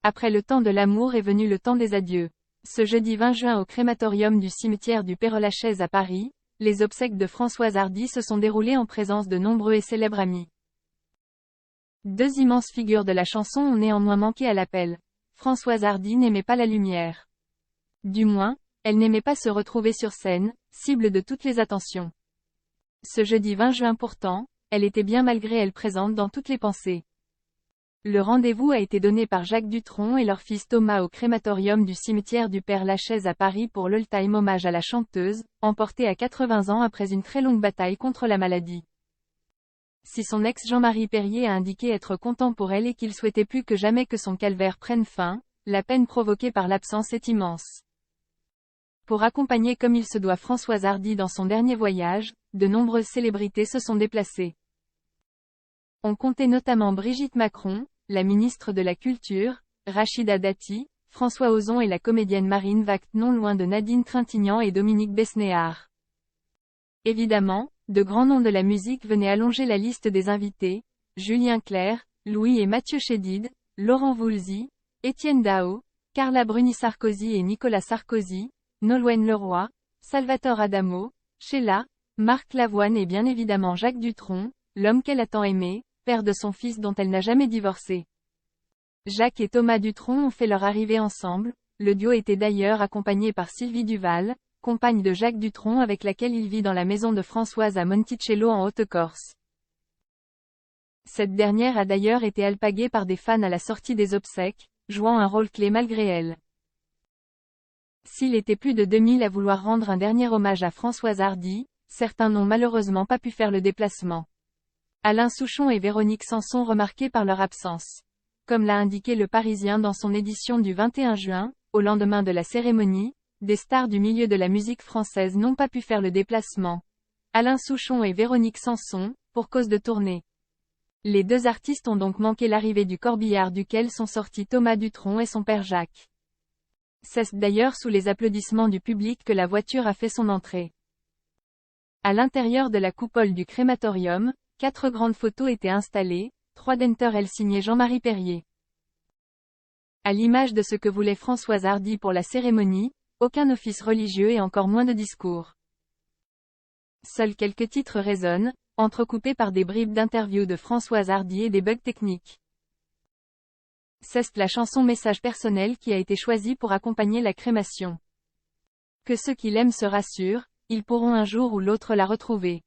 Après le temps de l'amour est venu le temps des adieux. Ce jeudi 20 juin au crématorium du cimetière du Père-Lachaise à Paris, les obsèques de Françoise Hardy se sont déroulées en présence de nombreux et célèbres amis. Deux immenses figures de la chanson ont néanmoins manqué à l'appel. Françoise Hardy n'aimait pas la lumière. Du moins, elle n'aimait pas se retrouver sur scène, cible de toutes les attentions. Ce jeudi 20 juin pourtant, elle était bien malgré elle présente dans toutes les pensées. Le rendez-vous a été donné par Jacques Dutronc et leur fils Thomas au crématorium du cimetière du Père-Lachaise à Paris pour l'ultime hommage à la chanteuse, emportée à 80 ans après une très longue bataille contre la maladie. Si son ex Jean-Marie Perrier a indiqué être content pour elle et qu'il souhaitait plus que jamais que son calvaire prenne fin, la peine provoquée par l'absence est immense. Pour accompagner comme il se doit Françoise Hardy dans son dernier voyage, de nombreuses célébrités se sont déplacées. On comptait notamment Brigitte Macron, la ministre de la Culture, Rachida Dati, François Ozon et la comédienne Marine Vact non loin de Nadine Trintignant et Dominique Besnéard. Évidemment, de grands noms de la musique venaient allonger la liste des invités, Julien Clerc, Louis et Mathieu Chédid, Laurent Voulzy, Étienne Dao, Carla Bruni Sarkozy et Nicolas Sarkozy, Nolwenn Leroy, Salvatore Adamo, Sheila, Marc Lavoine et bien évidemment Jacques Dutronc, l'homme qu'elle a tant aimé, père de son fils dont elle n'a jamais divorcé. Jacques et Thomas Dutronc ont fait leur arrivée ensemble, le duo était d'ailleurs accompagné par Sylvie Duval, compagne de Jacques Dutronc avec laquelle il vit dans la maison de Françoise à Monticello en Haute-Corse. Cette dernière a d'ailleurs été alpaguée par des fans à la sortie des obsèques, jouant un rôle clé malgré elle. S'il était plus de 2000 à vouloir rendre un dernier hommage à Françoise Hardy, certains n'ont malheureusement pas pu faire le déplacement. Alain Souchon et Véronique Sanson remarqués par leur absence. Comme l'a indiqué Le Parisien dans son édition du 21 juin, au lendemain de la cérémonie, des stars du milieu de la musique française n'ont pas pu faire le déplacement. Alain Souchon et Véronique Sanson, pour cause de tournée. Les deux artistes ont donc manqué l'arrivée du corbillard duquel sont sortis Thomas Dutronc et son père Jacques. C'est d'ailleurs sous les applaudissements du public que la voiture a fait son entrée. À l'intérieur de la coupole du crématorium, 4 grandes photos étaient installées, 3 d'entre elles signées Jean-Marie Perrier. À l'image de ce que voulait Françoise Hardy pour la cérémonie, aucun office religieux et encore moins de discours. Seuls quelques titres résonnent, entrecoupés par des bribes d'interviews de Françoise Hardy et des bugs techniques. C'est la chanson Message personnel qui a été choisie pour accompagner la crémation. Que ceux qui l'aiment se rassurent, ils pourront un jour ou l'autre la retrouver.